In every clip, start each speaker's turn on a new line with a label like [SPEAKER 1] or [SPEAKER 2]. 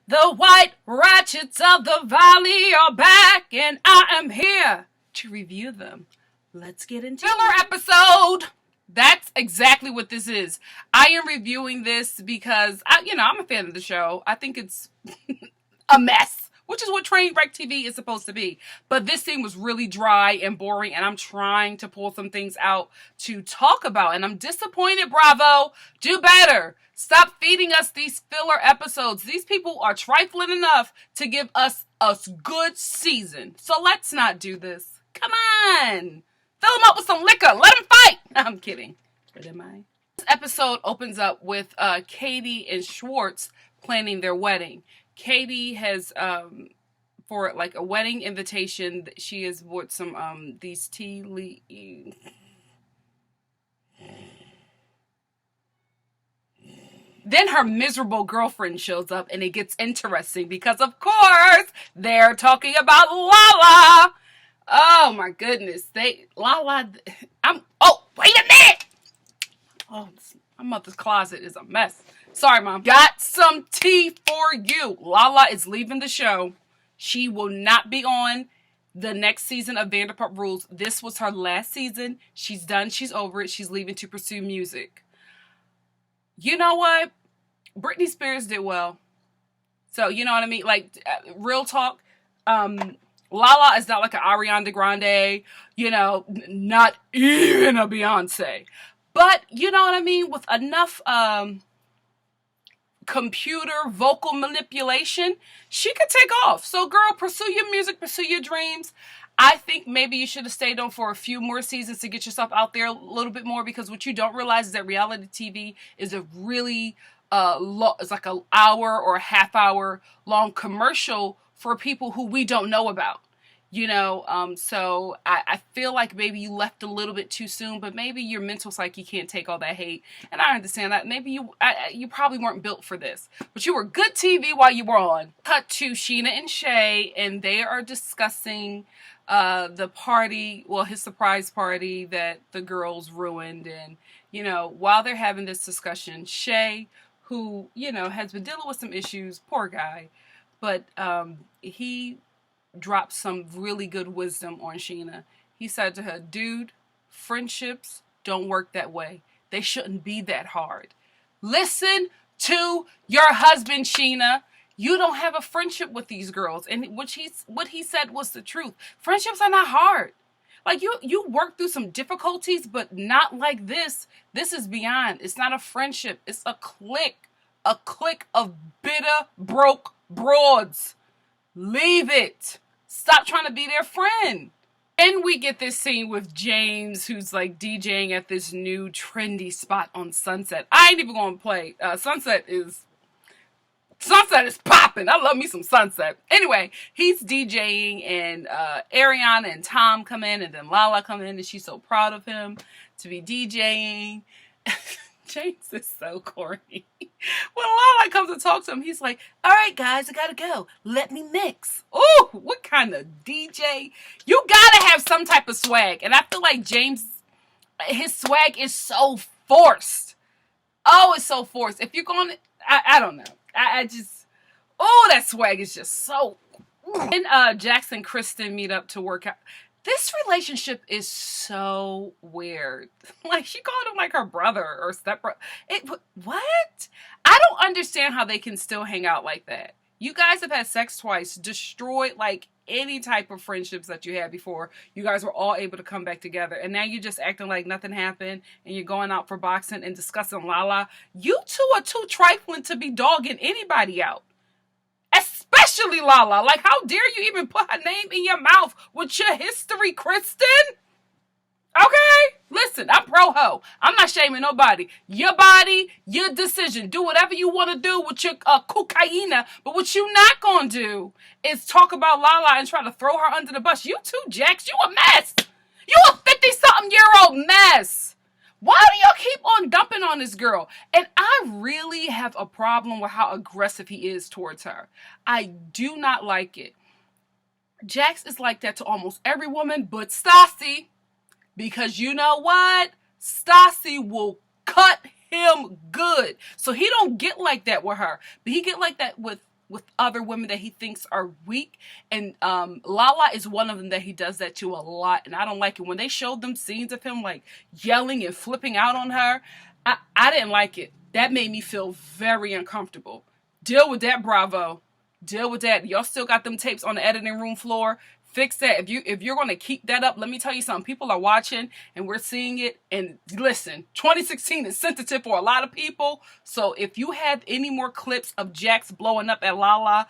[SPEAKER 1] The white ratchets of the valley are back, and I am here to review them. Let's get into filler episode. That's exactly what this is. I am reviewing this because I'm a fan of the show. I think it's a mess, which is what train wreck TV is supposed to be. But this scene was really dry and boring, and I'm trying to pull some things out to talk about. And I'm disappointed, Bravo. Do better. Stop feeding us these filler episodes. These people are trifling enough to give us a good season. So let's not do this. Come on. Fill them up with some liquor. Let them fight. I'm kidding. But am I? This episode opens up with Katie and Schwartz planning their wedding. Katie has, for like a wedding invitation, she has bought some, these tea leaves. Then her miserable girlfriend shows up and it gets interesting because, of course, they're talking about Lala. Oh my goodness. Lala, oh, wait a minute. Oh, my mother's closet is a mess. Sorry, Mom. Got some tea for you. Lala is leaving the show. She will not be on the next season of Vanderpump Rules. This was her last season. She's done. She's over it. She's leaving to pursue music. You know what? Britney Spears did well. So, you know what I mean? Like, real talk. Lala is not like an Ariana Grande, not even a Beyonce. But, you know what I mean? With enough computer vocal manipulation, she could take off. So, girl, pursue your music, pursue your dreams. I think maybe you should have stayed on for a few more seasons to get yourself out there a little bit more, because what you don't realize is that reality TV is a really it's like an hour or a half hour long commercial for people who we don't know about. So I feel like maybe you left a little bit too soon, but maybe your mental psyche can't take all that hate. And I understand that. Maybe you probably weren't built for this, but you were good TV while you were on. Cut to Sheena and Shay, and they are discussing the party, his surprise party that the girls ruined. And, while they're having this discussion, Shay, who, has been dealing with some issues, poor guy, but he dropped some really good wisdom on Sheena. He said to her, dude, friendships don't work that way. They shouldn't be that hard. Listen to your husband, Sheena. You don't have a friendship with these girls. And what he said was the truth. Friendships are not hard. Like, you work through some difficulties, but not like this. This is beyond. It's not a friendship. It's a clique. A clique of bitter, broke broads. Leave it. Stop trying to be their friend. And we get this scene with James, who's like DJing at this new trendy spot on Sunset. I ain't even gonna play. Sunset is popping. I love me some Sunset. Anyway, he's DJing, and Ariana and Tom come in, and then Lala come in, and she's so proud of him to be DJing. James is so corny. When Lala comes to talk to him, he's like, all right, guys, I gotta go. Let me mix. Oh, what kind of DJ? You gotta have some type of swag. And I feel like James, his swag is so forced. Oh, it's so forced. If you're going to, I don't know. I just, that swag is just so. And Jackson and Kristen meet up to work out. This relationship is so weird. Like, she called him like her brother or stepbrother. What? I don't understand how they can still hang out like that. You guys have had sex twice, destroyed like any type of friendships that you had before. You guys were all able to come back together. And now you're just acting like nothing happened, and you're going out for boxing and discussing Lala. You two are too trifling to be dogging anybody out. Especially Lala. Like, how dare you even put her name in your mouth with your history, Kristen? Okay? Listen, I'm pro-ho. I'm not shaming nobody. Your body, your decision. Do whatever you want to do with your cocaine. But what you not going to do is talk about Lala and try to throw her under the bus. You too, Jax. You a mess. You a 50-something-year-old mess. Why do y'all keep on dumping on this girl? And I really have a problem with how aggressive he is towards her. I do not like it. Jax is like that to almost every woman but Stassi. Because you know what? Stassi will cut him good. So he don't get like that with her. But he get like that with with other women that he thinks are weak, and Lala is one of them that he does that to a lot, and I don't like it. When they showed them scenes of him like yelling and flipping out on her, I didn't like it. That made me feel very uncomfortable. Deal with that, Bravo. Deal with that. Y'all still got them tapes on the editing room floor. Fix that. If you're going to keep that up, let me tell you something. People are watching and we're seeing it. And listen, 2016 is sensitive for a lot of people. So if you have any more clips of Jax blowing up at Lala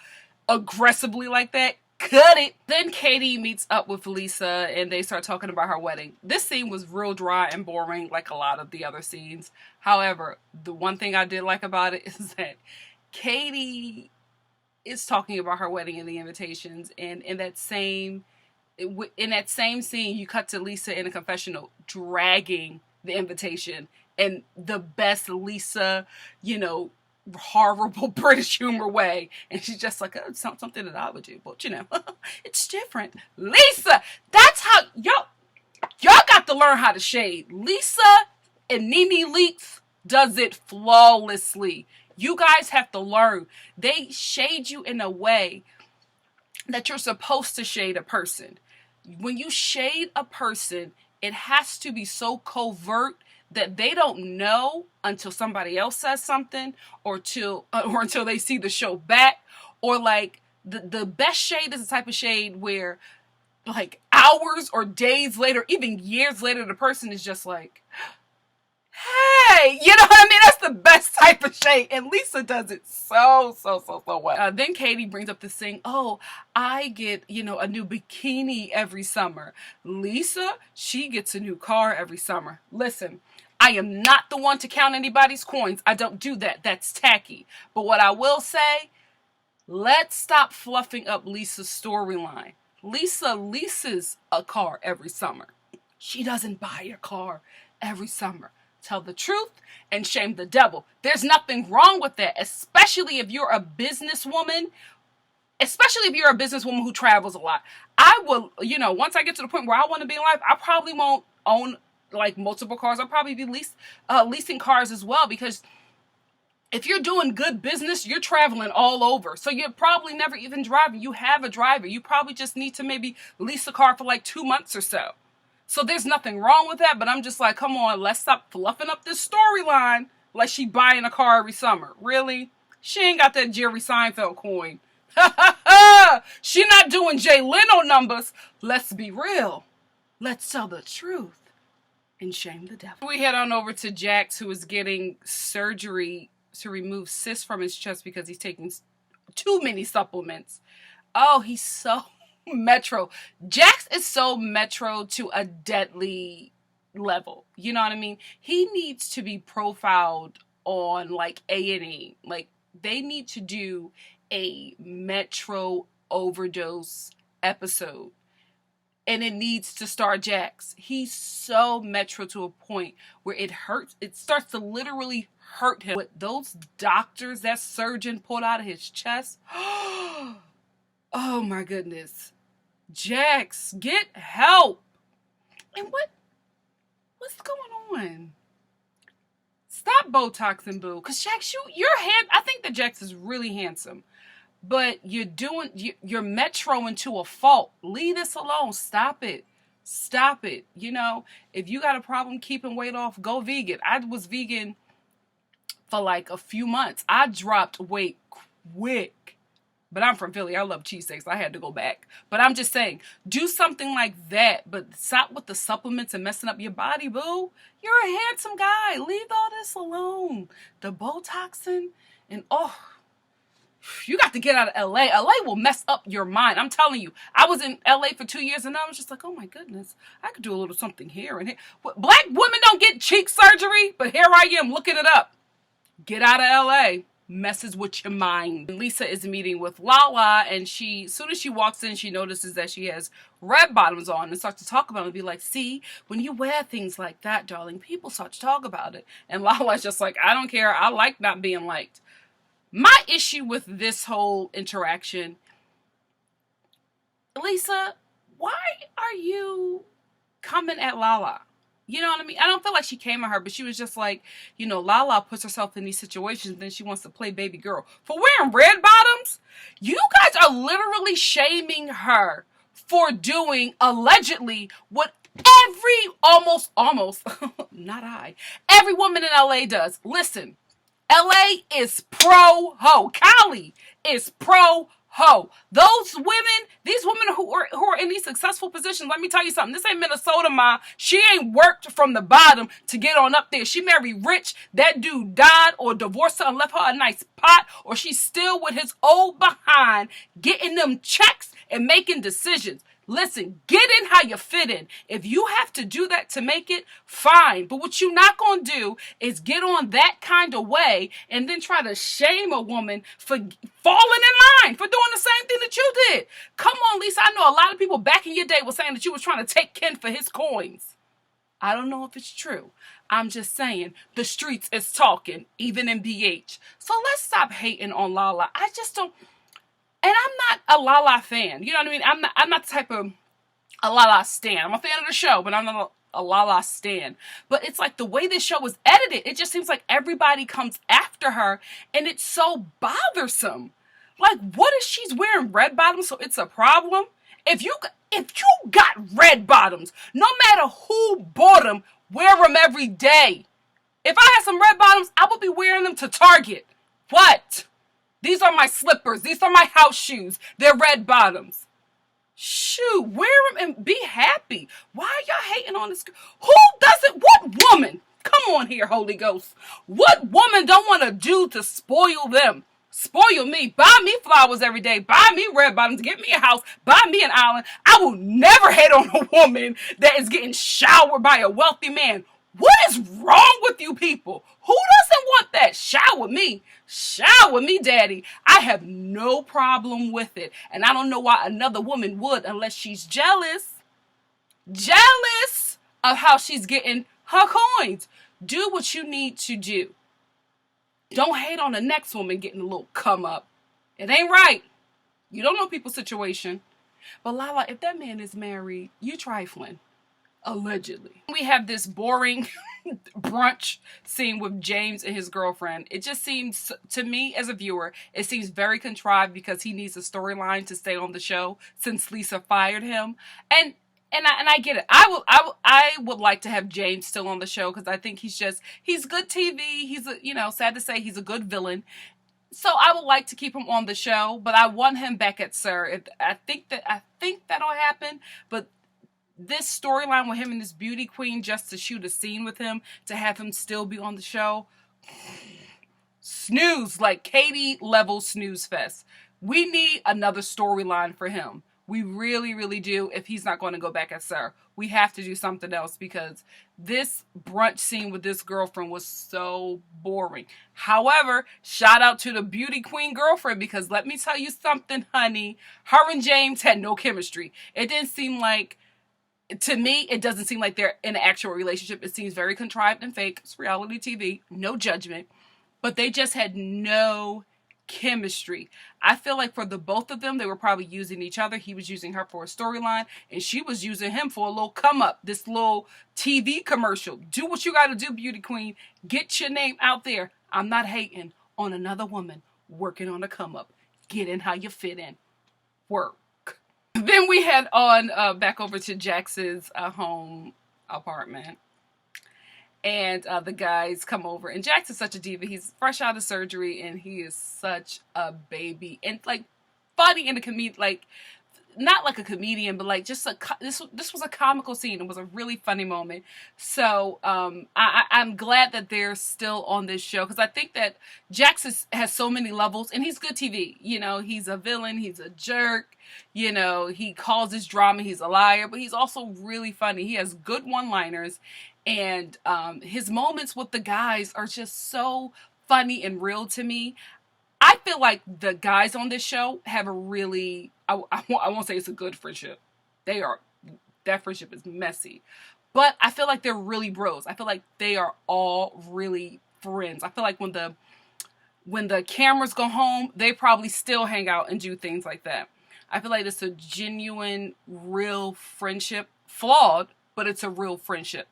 [SPEAKER 1] aggressively like that, cut it. Then Katie meets up with Lisa and they start talking about her wedding. This scene was real dry and boring like a lot of the other scenes. However, the one thing I did like about it is that Katie is talking about her wedding and the invitations, and in that same scene you cut to Lisa in a confessional dragging the invitation in the best Lisa, horrible British humor way, and she's just like, oh, it's not something that I would do, but it's different. Lisa, that's how y'all got to learn how to shade. Lisa and Nene Leakes does it flawlessly. You guys have to learn. They shade you in a way that you're supposed to shade a person. When you shade a person, it has to be so covert that they don't know until somebody else says something, or until they see the show back. Or like the best shade is the type of shade where like hours or days later, even years later, the person is just like, hey, you know what I mean? That's the best type of shade. And Lisa does it so well. Then Katie brings up this thing, oh, I get, a new bikini every summer. Lisa, she gets a new car every summer. Listen, I am not the one to count anybody's coins. I don't do that. That's tacky. But what I will say, let's stop fluffing up Lisa's storyline. Lisa leases a car every summer. She doesn't buy a car every summer. Tell the truth and shame the devil. There's nothing wrong with that, especially if you're a businesswoman. Especially if you're a businesswoman who travels a lot. I will, once I get to the point where I want to be in life, I probably won't own like multiple cars. I'll probably be leasing cars as well, because if you're doing good business, you're traveling all over. So you're probably never even driving. You have a driver. You probably just need to maybe lease a car for like 2 months or so. So there's nothing wrong with that, but I'm just like, come on, let's stop fluffing up this storyline like she buying a car every summer. Really? She ain't got that Jerry Seinfeld coin. She not doing Jay Leno numbers. Let's be real. Let's tell the truth and shame the devil. We head on over to Jax, who is getting surgery to remove cysts from his chest because he's taking too many supplements. Oh, he's so metro. Jax is so metro to a deadly level. You know what I mean? He needs to be profiled on like A&E. Like they need to do a metro overdose episode. And it needs to star Jax. He's so metro to a point where it hurts. It starts to literally hurt him. With those doctors that surgeon pulled out of his chest. Oh my goodness. Jax, get help. And what's going on? Stop Botoxing, boo. Because Jax, I think that Jax is really handsome. But you're metroing to a fault. Leave this alone. Stop it. Stop it. If you got a problem keeping weight off, go vegan. I was vegan for like a few months. I dropped weight quick. But I'm from Philly. I love cheesesteaks. I had to go back. But I'm just saying, do something like that. But stop with the supplements and messing up your body, boo. You're a handsome guy. Leave all this alone. The Botoxing and you got to get out of LA. LA will mess up your mind. I'm telling you. I was in LA for 2 years and I was just like, oh my goodness, I could do a little something here and here. Black women don't get cheek surgery, but here I am looking it up. Get out of LA. Messes with your mind. Lisa is meeting with Lala, and as soon as she walks in, she notices that she has red bottoms on and starts to talk about it and be like, see, when you wear things like that, darling, people start to talk about it. And Lala's just like, I don't care. I like not being liked. My issue with this whole interaction, Lisa, why are you coming at Lala? You know what I mean? I don't feel like she came at her, but she was just like, Lala puts herself in these situations, then she wants to play baby girl. For wearing red bottoms? You guys are literally shaming her for doing, allegedly, what almost, every woman in LA does. Listen, LA is pro-ho. Cali is pro-ho. These women who are in these successful positions, let me tell you something. This ain't Minnesota, ma. She ain't worked from the bottom to get on up there. She married rich. That dude died or divorced her and left her a nice pot, or she's still with his old behind getting them checks and making decisions. Listen, get in how you fit in. If you have to do that to make it, fine. But what you're not going to do is get on that kind of way and then try to shame a woman for falling in line, for doing the same thing that you did. Come on, Lisa. I know a lot of people back in your day were saying that you was trying to take Ken for his coins. I don't know if it's true. I'm just saying the streets is talking, even in BH. So let's stop hating on Lala. I just don't. And I'm not a Lala fan. You know what I mean? I'm not the type of a Lala stan. I'm a fan of the show, but I'm not a Lala stan. But it's like the way this show was edited, it just seems like everybody comes after her, and it's so bothersome. Like, what if she's wearing red bottoms, so it's a problem? If you got red bottoms, no matter who bought them, wear them every day. If I had some red bottoms, I would be wearing them to Target. What? These are my slippers. These are my house shoes. They're red bottoms. Shoot, wear them and be happy. Why are y'all hating on this? Who doesn't? What woman? Come on here, Holy Ghost. What woman don't want a dude to spoil them? Spoil me. Buy me flowers every day. Buy me red bottoms. Get me a house. Buy me an island. I will never hate on a woman that is getting showered by a wealthy man. What is wrong with you people? Who doesn't want that? Shower me. Shower me, daddy. I have no problem with it. And I don't know why another woman would unless she's jealous. Jealous of how she's getting her coins. Do what you need to do. Don't hate on the next woman getting a little come up. It ain't right. You don't know people's situation. But Lala, if that man is married, you trifling. Allegedly. We have this boring brunch scene with James and his girlfriend. It just seems, to me as a viewer, it seems very contrived because he needs a storyline to stay on the show since Lisa fired him. And I get it. I would like to have James still on the show because I think he's good TV. He's sad to say he's a good villain. So I would like to keep him on the show, but I want him back at Sir. I think that'll happen, but this storyline with him and this beauty queen just to shoot a scene with him, to have him still be on the show, snooze, like Katie level snooze fest. We need another storyline for him. We really, really do. If he's not going to go back at Sir, we have to do something else because this brunch scene with this girlfriend was so boring. However, shout out to the beauty queen girlfriend because let me tell you something, honey. Her and James had no chemistry. It didn't seem like, to me, it doesn't seem like they're in an actual relationship. It seems very contrived and fake. It's reality TV. No judgment. But they just had no chemistry. I feel like for the both of them, they were probably using each other. He was using her for a storyline, and she was using him for a little come up, this little TV commercial. Do what you got to do, beauty queen. Get your name out there. I'm not hating on another woman working on a come up. Get in how you fit in. Work. Then we head on back over to Jax's home apartment. And the guys come over. And Jax is such a diva. He's fresh out of surgery. And he is such a baby. And like funny in a comedian. Like not like a comedian. But like just this was a comical scene. It was a really funny moment. So I'm glad that they're still on this show. Because I think that Jax has so many levels. And he's good TV. You know, he's a villain. He's a jerk. You know, he causes drama. He's a liar. But he's also really funny. He has good one-liners. And his moments with the guys are just so funny and real to me. I feel like the guys on this show have a really, I won't say it's a good friendship. That friendship is messy. But I feel like they're really bros. I feel like they are all really friends. I feel like when the cameras go home, they probably still hang out and do things like that. I feel like it's a genuine, real friendship. Flawed, but it's a real friendship.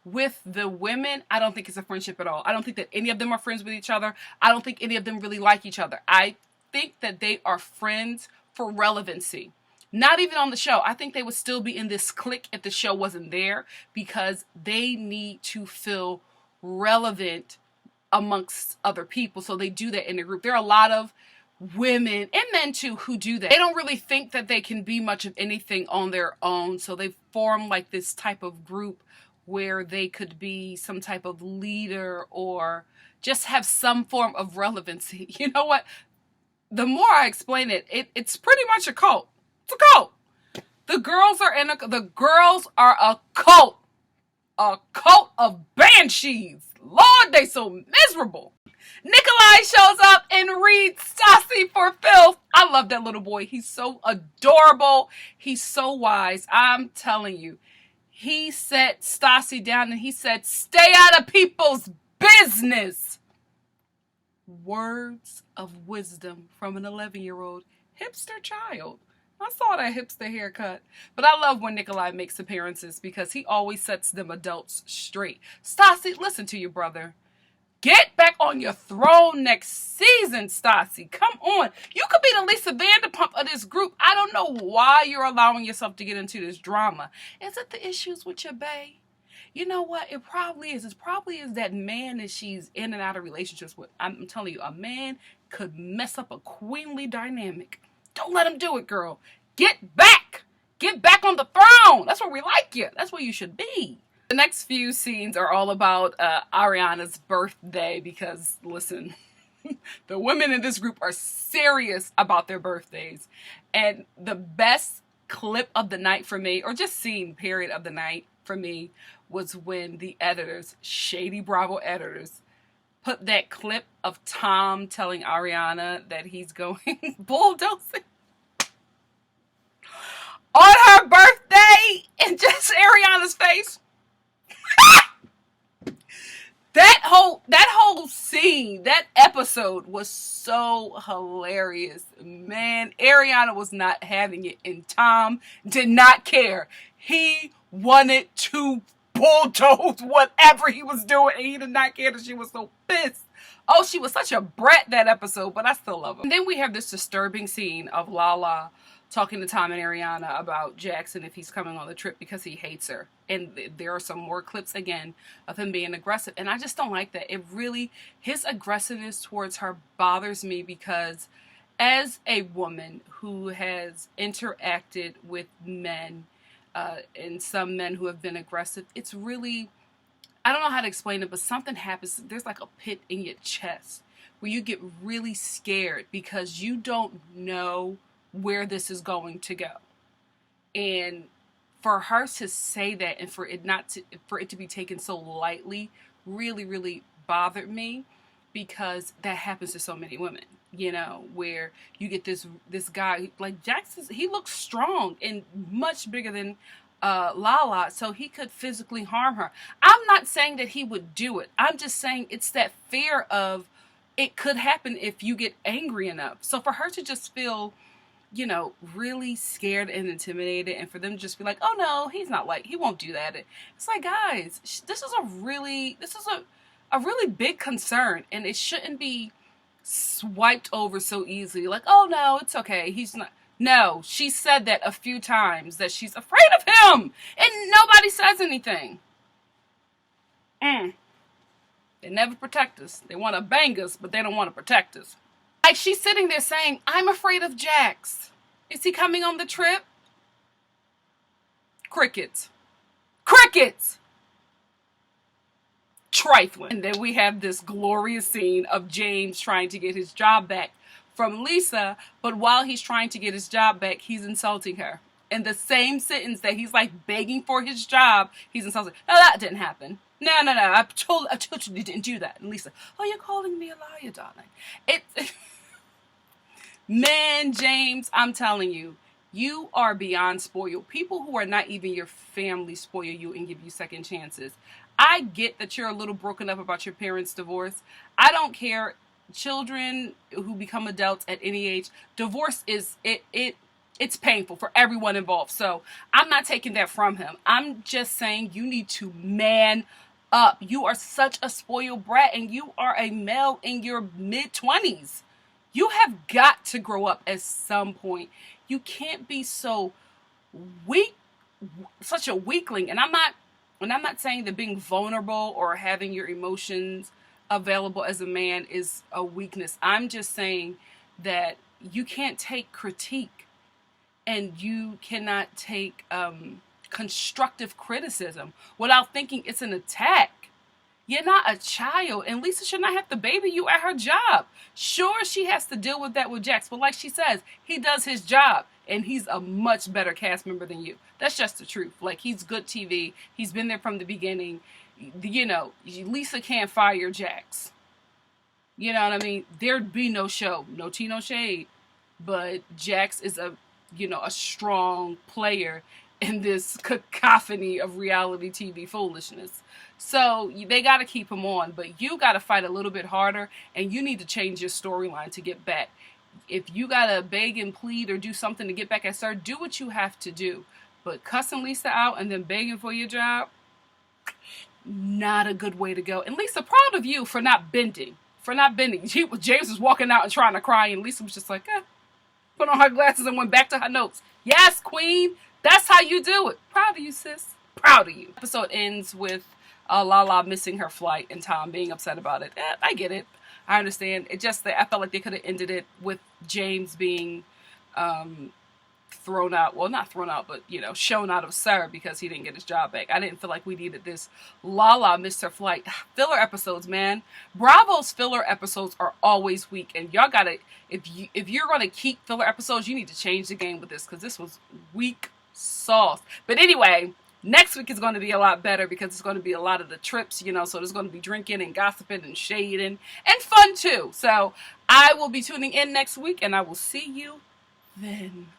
[SPEAKER 1] With the women, I don't think it's a friendship at all. I don't think that any of them are friends with each other. I don't think any of them really like each other. I think that they are friends for relevancy. Not even on the show. I think they would still be in this clique if the show wasn't there, because they need to feel relevant amongst other people. So they do that in a group. There are a lot of women and men too who do that. They don't really think that they can be much of anything on their own. So they form like this type of group where they could be some type of leader or just have some form of relevancy. You know what? The more I explain it, it's pretty much a cult. It's a cult. The girls are a cult. A cult of banshees. Lord, they so miserable. Nikolai shows up and reads Stassi for filth. I love that little boy. He's so adorable. He's so wise. I'm telling you. He set Stassi down and he said, stay out of people's business. Words of wisdom from an 11-year-old hipster child. I saw that hipster haircut. But I love when Nikolai makes appearances because he always sets them adults straight. Stassi, listen to your brother. Get back on your throne next season, Stassi. Come on. You could be the Lisa Vanderpump of this group. I don't know why you're allowing yourself to get into this drama. Is it the issues with your bae? You know what? It probably is. It probably is that man that she's in and out of relationships with. I'm telling you, a man could mess up a queenly dynamic. Don't let him do it, girl. Get back. Get back on the throne. That's where we like you. That's where you should be. The next few scenes are all about Ariana's birthday because, listen, the women in this group are serious about their birthdays. And the best clip of the night for me, or just scene period of the night for me, was when the editors, shady Bravo editors, put that clip of Tom telling Ariana that he's going bulldozing on her birthday, and just Ariana's face. That whole scene, that episode was so hilarious. Man, Ariana was not having it, and Tom did not care. He wanted to bulldoze whatever he was doing, and he did not care that she was so pissed. Oh, she was such a brat that episode, but I still love her. And then we have this disturbing scene of Lala talking to Tom and Ariana about Jackson if he's coming on the trip because he hates her. And there are some more clips again of him being aggressive. And I just don't like that. His aggressiveness towards her bothers me because as a woman who has interacted with men, and some men who have been aggressive, it's really, I don't know how to explain it, but something happens. There's like a pit in your chest where you get really scared because you don't know where this is going to go. And for her to say that and for it to be taken so lightly really, really bothered me, because that happens to so many women, you know, where you get this guy like Jackson. He looks strong and much bigger than Lala, so he could physically harm her. I'm not saying that he would do it. I'm just saying it's that fear of it could happen if you get angry enough. So for her to just feel, you know, really scared and intimidated, and for them to just be like, oh no, he won't do that. It's like, guys, this is a really big concern, and it shouldn't be swiped over so easily. Like, oh no, it's okay. He's not. No, she said that a few times, that she's afraid of him, and nobody says anything. They never protect us. They want to bang us, but they don't want to protect us. Like, she's sitting there saying, I'm afraid of Jax. Is he coming on the trip? Crickets. Crickets! Trifling. And then we have this glorious scene of James trying to get his job back from Lisa, but while he's trying to get his job back, he's insulting her. In the same sentence that he's like begging for his job, he's insulting. No, that didn't happen. No. I told you didn't do that. And Lisa, oh, you're calling me a liar, darling. Man, James, I'm telling you, you are beyond spoiled. People who are not even your family spoil you and give you second chances. I get that you're a little broken up about your parents' divorce. I don't care. Children who become adults at any age, divorce it's painful for everyone involved. So I'm not taking that from him. I'm just saying you need to man up. You are such a spoiled brat, and you are a male in your mid-20s. You have got to grow up at some point. You can't be so weak, such a weakling. And I'm not saying that being vulnerable or having your emotions available as a man is a weakness. I'm just saying that you can't take critique, and you cannot take constructive criticism without thinking it's an attack. You're not a child, and Lisa should not have to baby you at her job. Sure, she has to deal with that with Jax, but like she says, he does his job, and he's a much better cast member than you. That's just the truth. Like, he's good TV. He's been there from the beginning. You know, Lisa can't fire Jax. You know what I mean? There'd be no show, no tea, no shade. But Jax is a strong player in this cacophony of reality TV foolishness. So they got to keep him on, but you got to fight a little bit harder, and you need to change your storyline to get back. If you got to beg and plead or do something to get back at Sir, do what you have to do. But cussing Lisa out and then begging for your job, not a good way to go. And Lisa, proud of you for not bending. James was walking out and trying to cry, and Lisa was just like, put on her glasses and went back to her notes. Yes, queen. That's how you do it. Proud of you, sis. Proud of you. Episode ends with Lala missing her flight and Tom being upset about it. I get it. I understand. It just that I felt like they could have ended it with James being thrown out. Well, not thrown out, but, shown out of Sir because he didn't get his job back. I didn't feel like we needed this. Lala missed her flight. Filler episodes, man. Bravo's filler episodes are always weak, and y'all gotta, if you're gonna keep filler episodes, you need to change the game with this, because this was weak sauce. But anyway, next week is going to be a lot better, because it's going to be a lot of the trips, so there's going to be drinking and gossiping and shading and fun too. So I will be tuning in next week, and I will see you then.